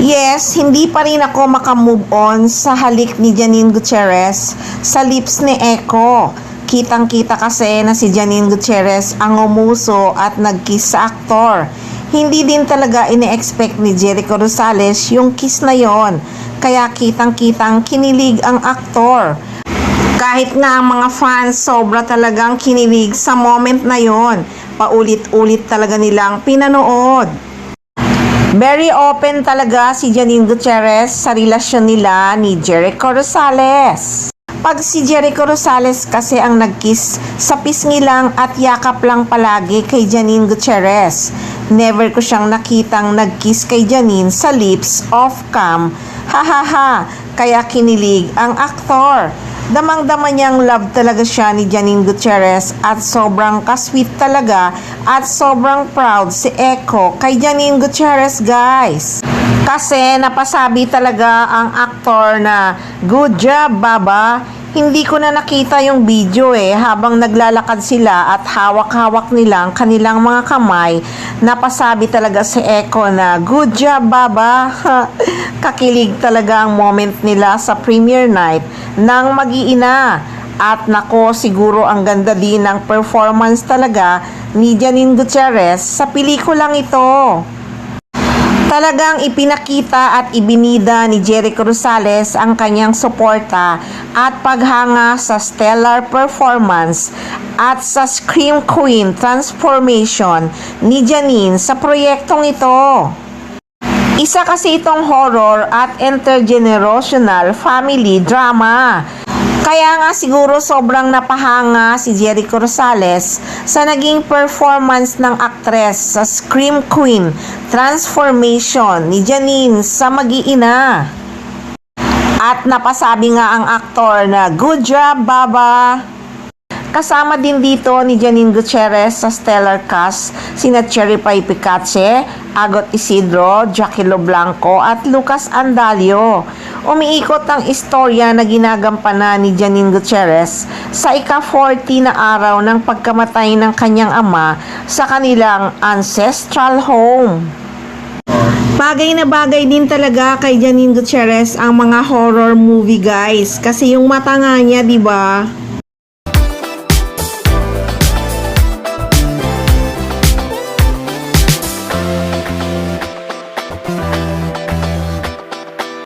Yes, hindi pa rin ako makamove on sa halik ni Janine Gutierrez sa lips ni Echo. Kitang-kita kasi na si Janine Gutierrez ang umuso at nag-kiss sa aktor. Hindi din talaga ine-expect ni Jericho Rosales yung kiss na yon. Kaya kitang-kitang kinilig ang aktor. Kahit nga ang mga fans sobra talagang kinilig sa moment na yon. Paulit-ulit talaga nilang pinanood. Very open talaga si Janine Gutierrez sa relasyon nila ni Jericho Rosales. Pag si Jericho Rosales kasi ang nag-kiss sa pisngi lang at yakap lang palagi kay Janine Gutierrez. Never ko siyang nakitang nag-kiss kay Janine sa lips off cam. Hahaha, kaya kinilig ang aktor. Damang-dama niyang love talaga siya ni Janine Gutierrez at sobrang ka-sweet talaga at sobrang proud si Echo kay Janine Gutierrez, guys. Kasi napasabi talaga ang aktor na good job, Baba. Hindi ko na nakita yung video habang naglalakad sila at hawak-hawak nilang kanilang mga kamay. Napasabi talaga si Echo na good job, Baba. Kakilig talaga ang moment nila sa premiere night ng mag-iina. At nako, siguro ang ganda din ng performance talaga ni Janine Gutierrez sa pelikulang ito. Talagang ipinakita at ibinida ni Jericho Rosales ang kanyang suporta at paghanga sa stellar performance at sa Scream Queen transformation ni Janine sa proyektong ito. Isa kasi itong horror at intergenerational family drama. Kaya nga siguro sobrang napahanga si Jericho Rosales sa naging performance ng aktres sa Scream Queen transformation ni Janine sa mag-iina. At napasabi nga ang aktor na good job, Baba. Kasama din dito ni Janine Gutierrez sa stellar cast sina Cherry Pie Picache, Agot Isidro, Jackie Lo Blanco at Lucas Andalio. Umiikot ang istorya na ginagampanan ni Janine Gutierrez sa ika-40 na araw ng pagkamatay ng kanyang ama sa kanilang ancestral home. Bagay na bagay din talaga kay Janine Gutierrez ang mga horror movie, guys, kasi yung mata nga niya, 'di ba?